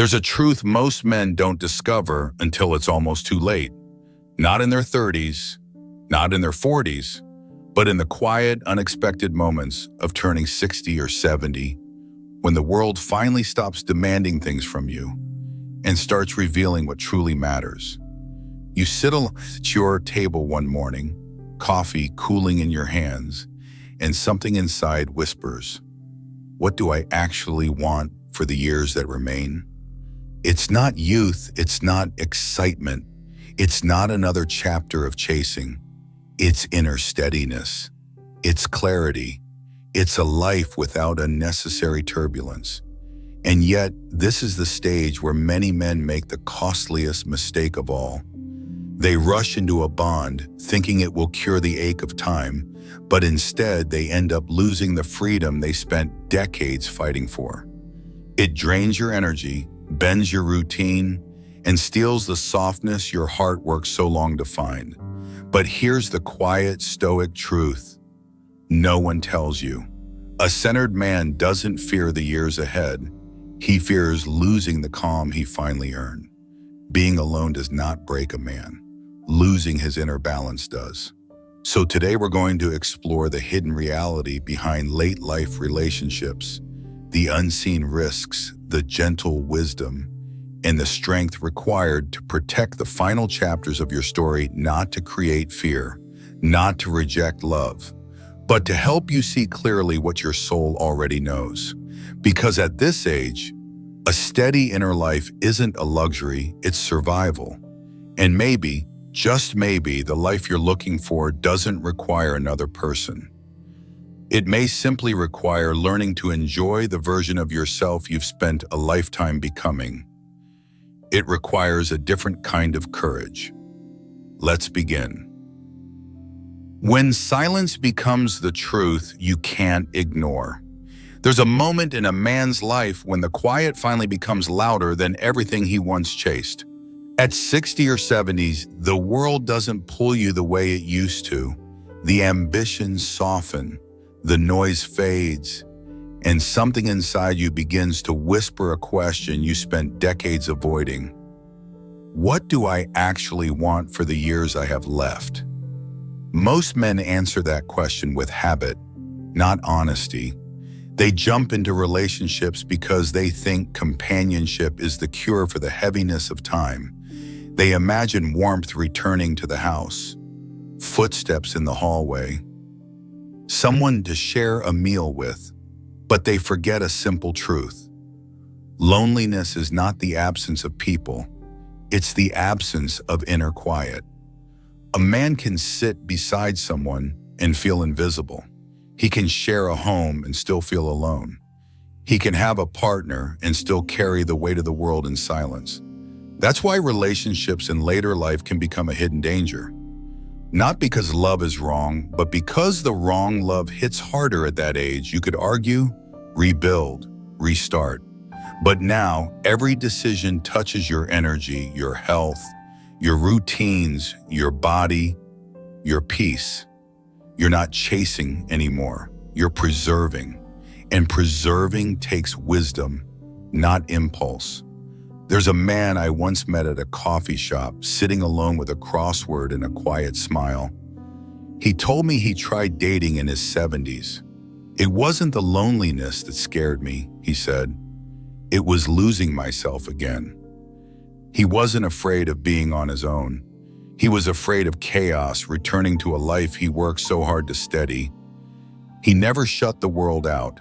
There's a truth most men don't discover until it's almost too late. Not in their 30s, not in their 40s, but in the quiet, unexpected moments of turning 60 or 70, when the world finally stops demanding things from you and starts revealing what truly matters. You sit at your table one morning, coffee cooling in your hands, and something inside whispers, "What do I actually want for the years that remain?" It's not youth, it's not excitement, it's not another chapter of chasing. It's inner steadiness, it's clarity, it's a life without unnecessary turbulence. And yet, this is the stage where many men make the costliest mistake of all. They rush into a bond, thinking it will cure the ache of time, but instead they end up losing the freedom they spent decades fighting for. It drains your energy, bends your routine, and steals the softness your heart worked so long to find. But here's the quiet, stoic truth no one tells you. A centered man doesn't fear the years ahead. He fears losing the calm he finally earned. Being alone does not break a man. Losing his inner balance does. So today we're going to explore the hidden reality behind late life relationships, the unseen risks, the gentle wisdom, and the strength required to protect the final chapters of your story, not to create fear, not to reject love, but to help you see clearly what your soul already knows. Because at this age, a steady inner life isn't a luxury, it's survival. And maybe, just maybe, the life you're looking for doesn't require another person. It may simply require learning to enjoy the version of yourself you've spent a lifetime becoming. It requires a different kind of courage. Let's begin. When silence becomes the truth you can't ignore. There's a moment in a man's life when the quiet finally becomes louder than everything he once chased. At 60 or 70s, the world doesn't pull you the way it used to. The ambitions soften, the noise fades, and something inside you begins to whisper a question you spent decades avoiding. What do I actually want for the years I have left? Most men answer that question with habit, not honesty. They jump into relationships because they think companionship is the cure for the heaviness of time. They imagine warmth returning to the house, footsteps in the hallway, someone to share a meal with, but they forget a simple truth. Loneliness is not the absence of people, it's the absence of inner quiet. A man can sit beside someone and feel invisible. He can share a home and still feel alone. He can have a partner and still carry the weight of the world in silence. That's why relationships in later life can become a hidden danger. Not because love is wrong, but because the wrong love hits harder at that age. You could argue, rebuild, restart. But now, every decision touches your energy, your health, your routines, your body, your peace. You're not chasing anymore. You're preserving. And preserving takes wisdom, not impulse. There's a man I once met at a coffee shop, sitting alone with a crossword and a quiet smile. He told me he tried dating in his 70s. It wasn't the loneliness that scared me, he said. It was losing myself again. He wasn't afraid of being on his own. He was afraid of chaos, returning to a life he worked so hard to steady. He never shut the world out.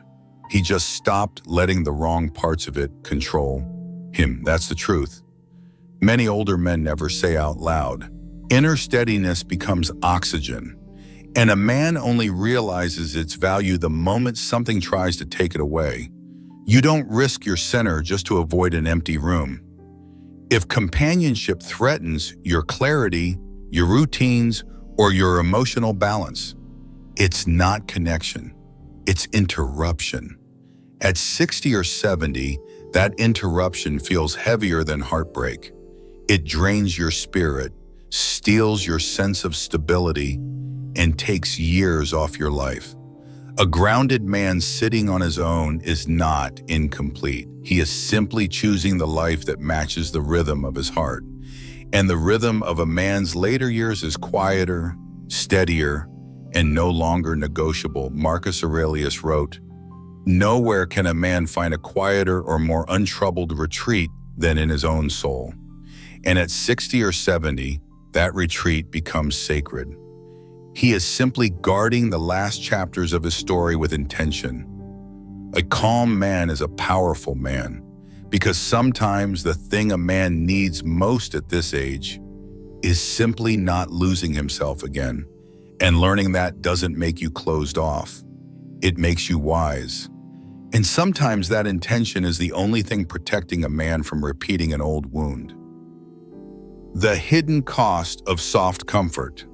He just stopped letting the wrong parts of it control him. That's the truth. Many older men never say out loud. Inner steadiness becomes oxygen, and a man only realizes its value the moment something tries to take it away. You don't risk your center just to avoid an empty room. If companionship threatens your clarity, your routines, or your emotional balance, it's not connection, it's interruption. At 60 or 70, that interruption feels heavier than heartbreak. It drains your spirit, steals your sense of stability, and takes years off your life. A grounded man sitting on his own is not incomplete. He is simply choosing the life that matches the rhythm of his heart. And the rhythm of a man's later years is quieter, steadier, and no longer negotiable. Marcus Aurelius wrote, "Nowhere can a man find a quieter or more untroubled retreat than in his own soul." And at 60 or 70, that retreat becomes sacred. He is simply guarding the last chapters of his story with intention. A calm man is a powerful man, because sometimes the thing a man needs most at this age is simply not losing himself again. And learning that doesn't make you closed off. It makes you wise. And sometimes that intention is the only thing protecting a man from repeating an old wound. The hidden cost of soft comfort.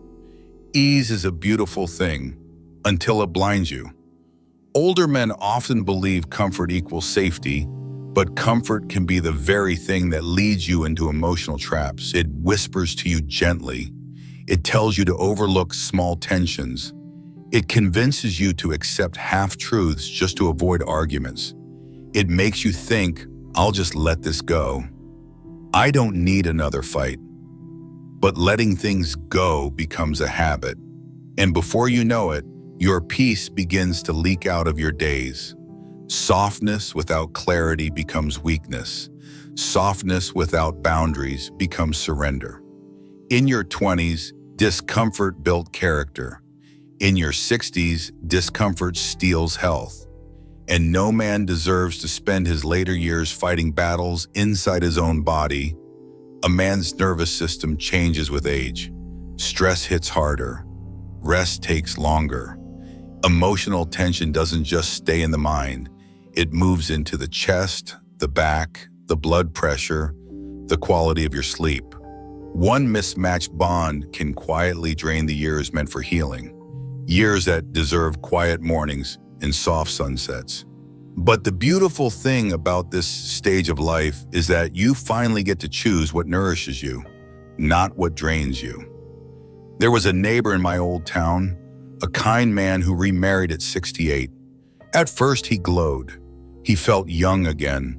Ease is a beautiful thing until it blinds you. Older men often believe comfort equals safety, but comfort can be the very thing that leads you into emotional traps. It whispers to you gently. It tells you to overlook small tensions. It convinces you to accept half-truths just to avoid arguments. It makes you think, I'll just let this go. I don't need another fight. But letting things go becomes a habit. And before you know it, your peace begins to leak out of your days. Softness without clarity becomes weakness. Softness without boundaries becomes surrender. In your 20s, discomfort built character. In your 60s, discomfort steals health. And no man deserves to spend his later years fighting battles inside his own body. A man's nervous system changes with age. Stress hits harder. Rest takes longer. Emotional tension doesn't just stay in the mind. It moves into the chest, the back, the blood pressure, the quality of your sleep. One mismatched bond can quietly drain the years meant for healing. Years that deserve quiet mornings and soft sunsets. But the beautiful thing about this stage of life is that you finally get to choose what nourishes you, not what drains you. There was a neighbor in my old town, a kind man who remarried at 68. At first he glowed. He felt young again.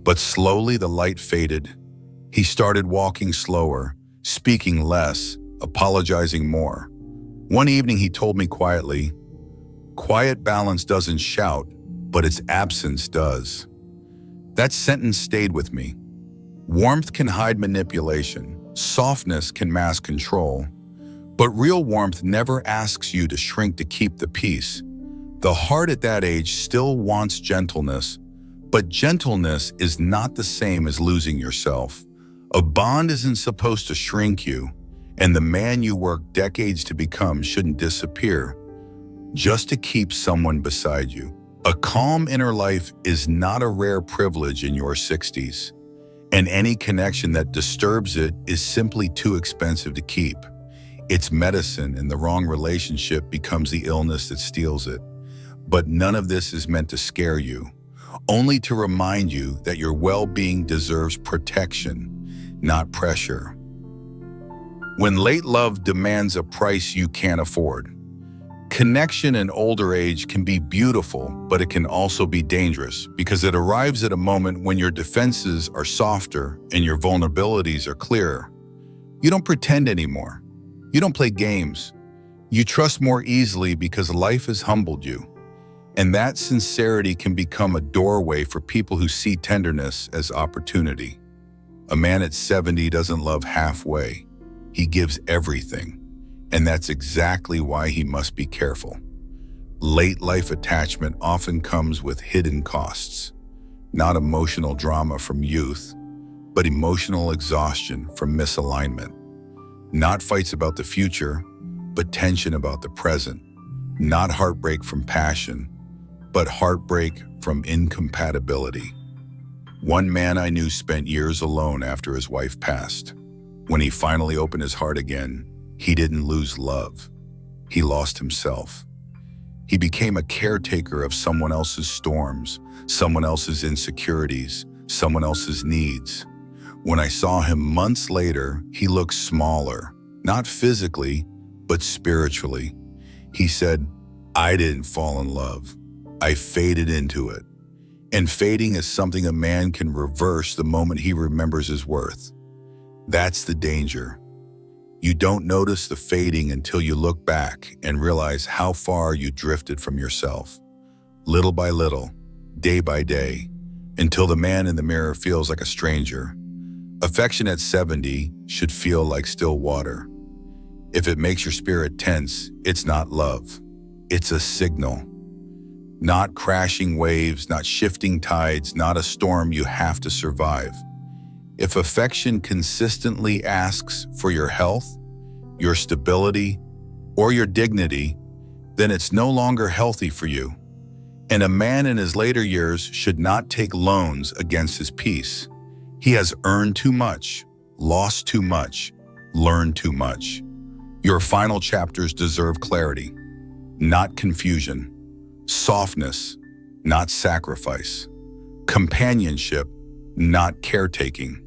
But slowly the light faded. He started walking slower, speaking less, apologizing more. One evening he told me quietly, "Quiet balance doesn't shout, but its absence does." That sentence stayed with me. Warmth can hide manipulation. Softness can mask control. But real warmth never asks you to shrink to keep the peace. The heart at that age still wants gentleness, but gentleness is not the same as losing yourself. A bond isn't supposed to shrink you, and the man you work decades to become shouldn't disappear just to keep someone beside you. A calm inner life is not a rare privilege in your 60s, and any connection that disturbs it is simply too expensive to keep. It's medicine, and the wrong relationship becomes the illness that steals it. But none of this is meant to scare you, only to remind you that your well-being deserves protection, not pressure. When late love demands a price you can't afford. Connection in older age can be beautiful, but it can also be dangerous because it arrives at a moment when your defenses are softer and your vulnerabilities are clearer. You don't pretend anymore. You don't play games. You trust more easily because life has humbled you. And that sincerity can become a doorway for people who see tenderness as opportunity. A man at 70 doesn't love halfway. He gives everything. And that's exactly why he must be careful. Late life attachment often comes with hidden costs. Not emotional drama from youth, but emotional exhaustion from misalignment. Not fights about the future, but tension about the present. Not heartbreak from passion, but heartbreak from incompatibility. One man I knew spent years alone after his wife passed. When he finally opened his heart again, he didn't lose love. He lost himself. He became a caretaker of someone else's storms, someone else's insecurities, someone else's needs. When I saw him months later, he looked smaller, not physically, but spiritually. He said, I didn't fall in love. I faded into it. And fading is something a man can reverse the moment he remembers his worth. That's the danger. You don't notice the fading until you look back and realize how far you drifted from yourself. Little by little, day by day, until the man in the mirror feels like a stranger. Affection at 70 should feel like still water. If it makes your spirit tense, it's not love. It's a signal. Not crashing waves, not shifting tides, not a storm you have to survive. If affection consistently asks for your health, your stability, or your dignity, then it's no longer healthy for you. And a man in his later years should not take loans against his peace. He has earned too much, lost too much, learned too much. Your final chapters deserve clarity, not confusion, softness, not sacrifice, companionship, not caretaking.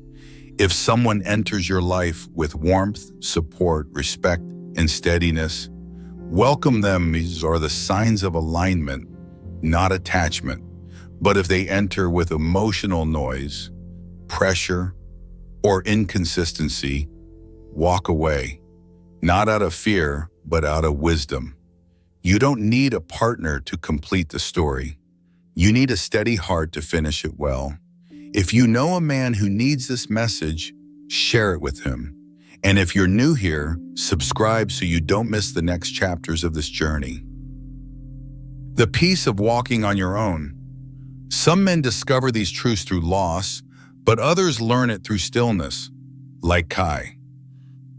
If someone enters your life with warmth, support, respect, and steadiness, welcome them. These are the signs of alignment, not attachment. But if they enter with emotional noise, pressure, or inconsistency, walk away. Not out of fear, but out of wisdom. You don't need a partner to complete the story. You need a steady heart to finish it well. If you know a man who needs this message, share it with him. And if you're new here, subscribe so you don't miss the next chapters of this journey. The peace of walking on your own. Some men discover these truths through loss, but others learn it through stillness, like Kai.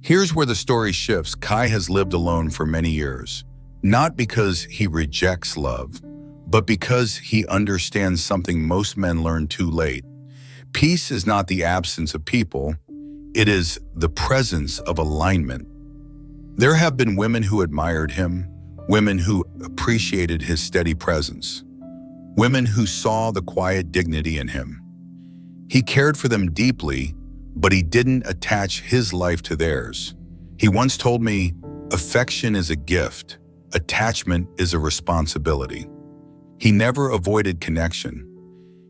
Here's where the story shifts. Kai has lived alone for many years, not because he rejects love, but because he understands something most men learn too late. Peace is not the absence of people, it is the presence of alignment. There have been women who admired him, women who appreciated his steady presence, women who saw the quiet dignity in him. He cared for them deeply, but he didn't attach his life to theirs. He once told me, affection is a gift, attachment is a responsibility. He never avoided connection.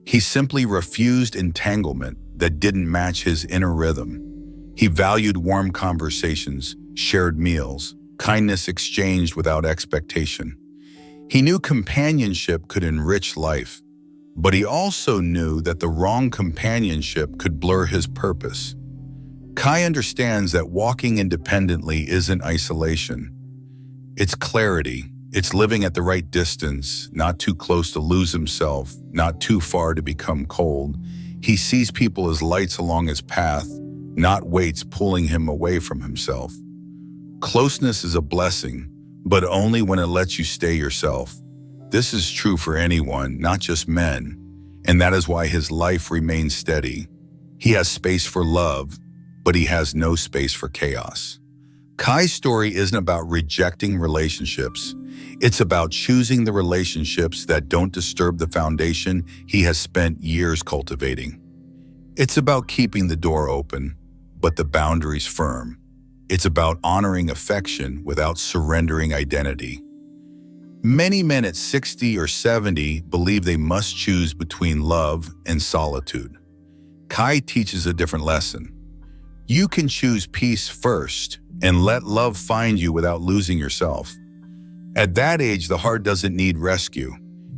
He simply refused entanglement that didn't match his inner rhythm. He valued warm conversations, shared meals, kindness exchanged without expectation. He knew companionship could enrich life, but he also knew that the wrong companionship could blur his purpose. Kai understands that walking independently isn't isolation. It's clarity. It's living at the right distance, not too close to lose himself, not too far to become cold. He sees people as lights along his path, not weights pulling him away from himself. Closeness is a blessing, but only when it lets you stay yourself. This is true for anyone, not just men, and that is why his life remains steady. He has space for love, but he has no space for chaos. Kai's story isn't about rejecting relationships. It's about choosing the relationships that don't disturb the foundation he has spent years cultivating. It's about keeping the door open, but the boundaries firm. It's about honoring affection without surrendering identity. Many men at 60 or 70 believe they must choose between love and solitude. Kai teaches a different lesson. You can choose peace first and let love find you without losing yourself. At that age, the heart doesn't need rescue.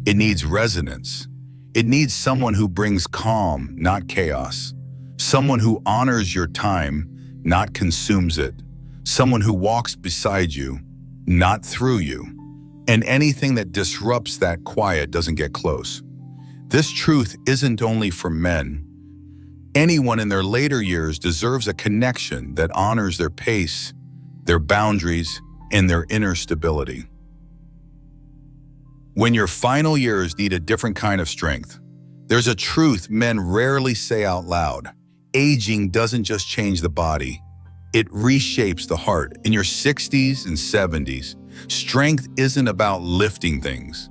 It needs resonance. It needs someone who brings calm, not chaos. Someone who honors your time, not consumes it. Someone who walks beside you, not through you. And anything that disrupts that quiet doesn't get close. This truth isn't only for men. Anyone in their later years deserves a connection that honors their pace, their boundaries, and their inner stability. When your final years need a different kind of strength, there's a truth men rarely say out loud. Aging doesn't just change the body, it reshapes the heart. In your 60s and 70s, strength isn't about lifting things.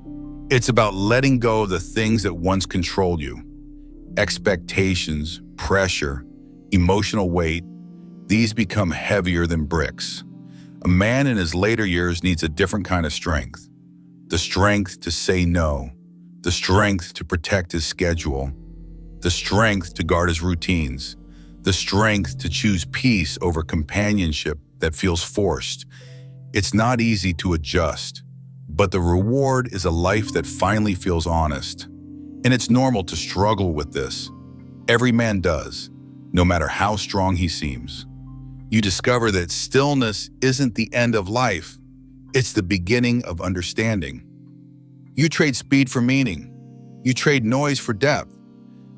It's about letting go of the things that once controlled you. Expectations, pressure, emotional weight, these become heavier than bricks. A man in his later years needs a different kind of strength. The strength to say no, the strength to protect his schedule, the strength to guard his routines, the strength to choose peace over companionship that feels forced. It's not easy to adjust, but the reward is a life that finally feels honest. And it's normal to struggle with this. Every man does, no matter how strong he seems. You discover that stillness isn't the end of life. It's the beginning of understanding. You trade speed for meaning. You trade noise for depth.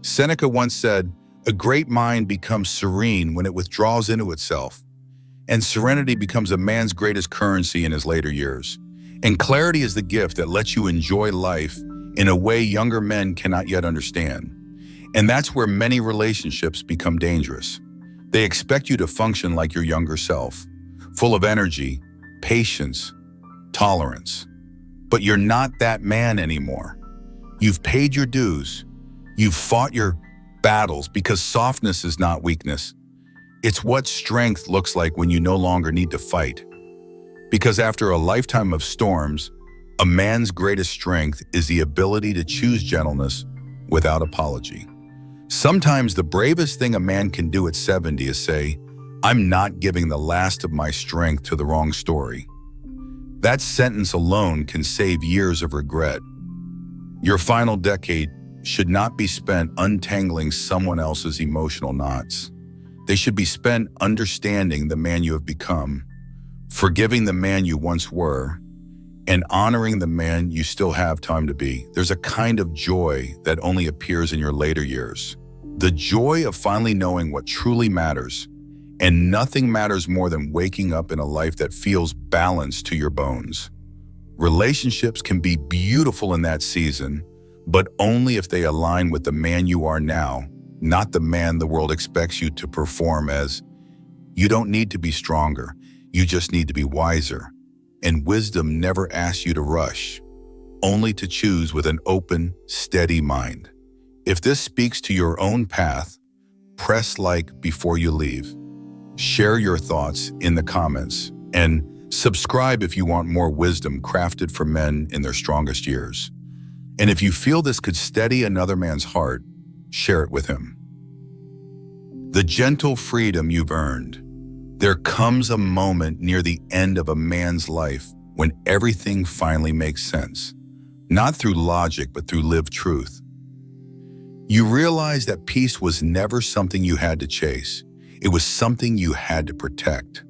Seneca once said, "A great mind becomes serene when it withdraws into itself." And serenity becomes a man's greatest currency in his later years. And clarity is the gift that lets you enjoy life in a way younger men cannot yet understand. And that's where many relationships become dangerous. They expect you to function like your younger self, full of energy, patience, tolerance. But you're not that man anymore. You've paid your dues. You've fought your battles, because softness is not weakness. It's what strength looks like when you no longer need to fight. Because after a lifetime of storms, a man's greatest strength is the ability to choose gentleness without apology. Sometimes the bravest thing a man can do at 70 is say, "I'm not giving the last of my strength to the wrong story." That sentence alone can save years of regret. Your final decade should not be spent untangling someone else's emotional knots. They should be spent understanding the man you have become, forgiving the man you once were, and honoring the man you still have time to be. There's a kind of joy that only appears in your later years. The joy of finally knowing what truly matters, and nothing matters more than waking up in a life that feels balanced to your bones. Relationships can be beautiful in that season, but only if they align with the man you are now, not the man the world expects you to perform as. You don't need to be stronger, you just need to be wiser. And wisdom never asks you to rush, only to choose with an open, steady mind. If this speaks to your own path, press like before you leave. Share your thoughts in the comments, and subscribe if you want more wisdom crafted for men in their strongest years. And if you feel this could steady another man's heart, share it with him. The gentle freedom you've earned. There comes a moment near the end of a man's life when everything finally makes sense, not through logic, but through lived truth. You realize that peace was never something you had to chase. It was something you had to protect.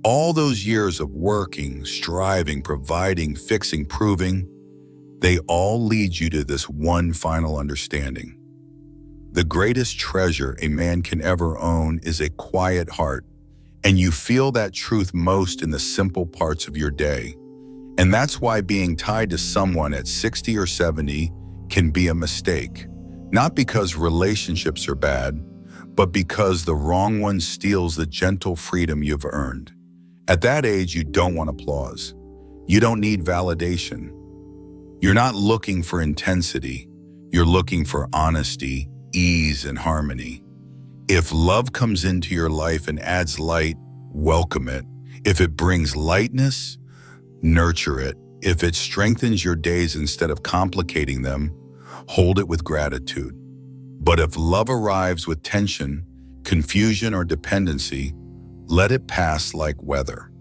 All those years of working, striving, providing, fixing, proving, they all lead you to this one final understanding. The greatest treasure a man can ever own is a quiet heart, and you feel that truth most in the simple parts of your day. And that's why being tied to someone at 60 or 70 can be a mistake. Not because relationships are bad, but because the wrong one steals the gentle freedom you've earned. At that age, you don't want applause. You don't need validation. You're not looking for intensity. You're looking for honesty, ease, and harmony. If love comes into your life and adds light, welcome it. If it brings lightness, nurture it. If it strengthens your days instead of complicating them, hold it with gratitude. But if love arrives with tension, confusion, or dependency, let it pass like weather.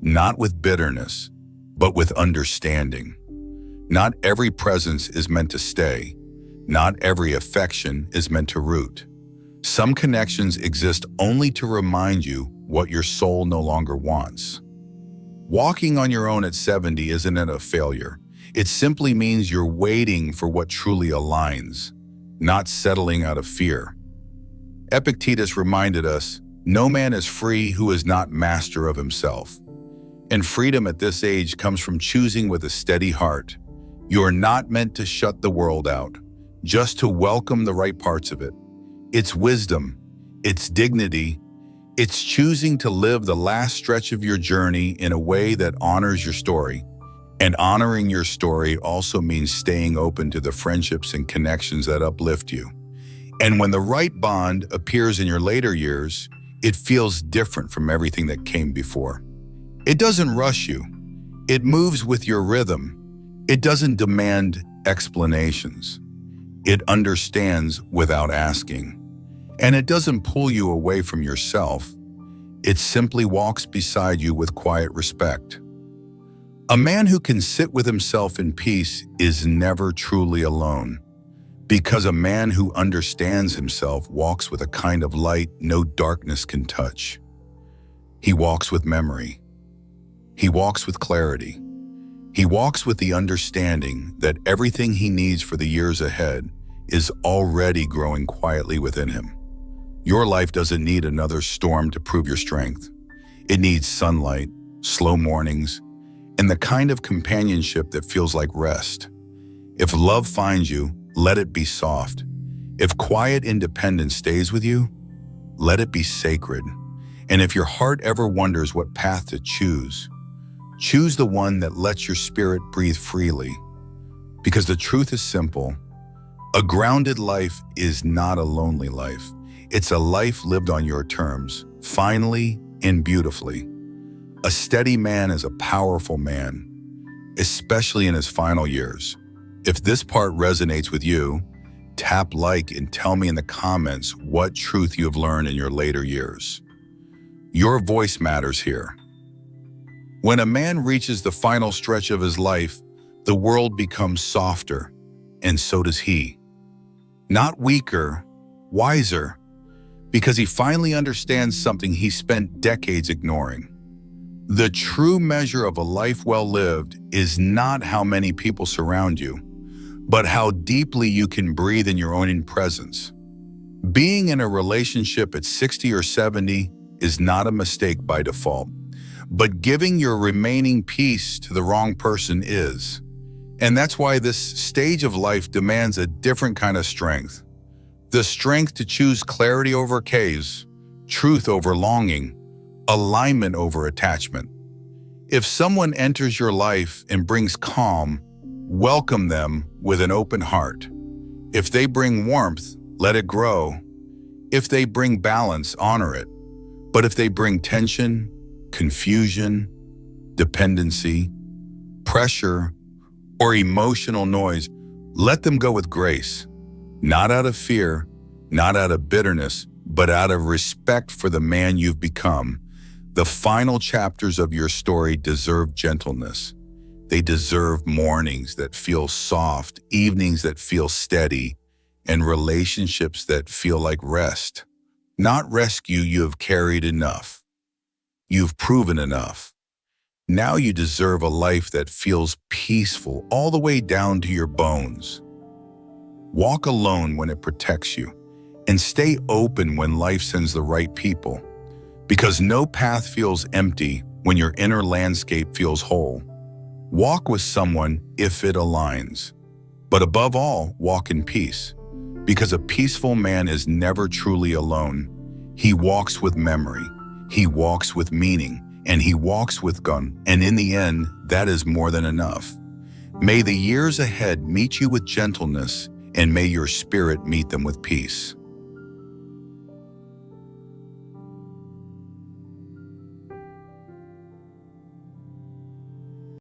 Not with bitterness, but with understanding. Not every presence is meant to stay. Not every affection is meant to root. Some connections exist only to remind you what your soul no longer wants. Walking on your own at 70 isn't a failure. It simply means you're waiting for what truly aligns, not settling out of fear. Epictetus reminded us, "No man is free who is not master of himself." And freedom at this age comes from choosing with a steady heart. You are not meant to shut the world out, just to welcome the right parts of it. It's wisdom, it's dignity, it's choosing to live the last stretch of your journey in a way that honors your story. And honoring your story also means staying open to the friendships and connections that uplift you. And when the right bond appears in your later years, it feels different from everything that came before. It doesn't rush you. It moves with your rhythm. It doesn't demand explanations. It understands without asking. And it doesn't pull you away from yourself. It simply walks beside you with quiet respect. A man who can sit with himself in peace is never truly alone, because a man who understands himself walks with a kind of light no darkness can touch. He walks with memory. He walks with clarity. He walks with the understanding that everything he needs for the years ahead is already growing quietly within him. Your life doesn't need another storm to prove your strength. It needs sunlight, slow mornings, and the kind of companionship that feels like rest. If love finds you, let it be soft. If quiet independence stays with you, let it be sacred. And if your heart ever wonders what path to choose the one that lets your spirit breathe freely. Because the truth is simple. A grounded life is not a lonely life. It's a life lived on your terms, finally and beautifully. A steady man is a powerful man, especially in his final years. If this part resonates with you, tap like and tell me in the comments what truth you have learned in your later years. Your voice matters here. When a man reaches the final stretch of his life, the world becomes softer, and so does he. Not weaker, wiser, because he finally understands something he spent decades ignoring. The true measure of a life well lived is not how many people surround you, but how deeply you can breathe in your own presence. Being in a relationship at 60 or 70 is not a mistake by default, but giving your remaining peace to the wrong person is. And that's why this stage of life demands a different kind of strength. The strength to choose clarity over chaos, truth over longing, alignment over attachment. If someone enters your life and brings calm, welcome them with an open heart. If they bring warmth, let it grow. If they bring balance, honor it. But if they bring tension, confusion, dependency, pressure, or emotional noise, let them go with grace. Not out of fear, not out of bitterness, but out of respect for the man you've become. The final chapters of your story deserve gentleness. They deserve mornings that feel soft, evenings that feel steady, and relationships that feel like rest. Not rescue. You have carried enough. You've proven enough. Now you deserve a life that feels peaceful all the way down to your bones. Walk alone when it protects you, and stay open when life sends the right people. Because no path feels empty when your inner landscape feels whole. Walk with someone if it aligns. But above all, walk in peace. Because a peaceful man is never truly alone. He walks with memory. He walks with meaning. And he walks with gun. And in the end, that is more than enough. May the years ahead meet you with gentleness, and may your spirit meet them with peace.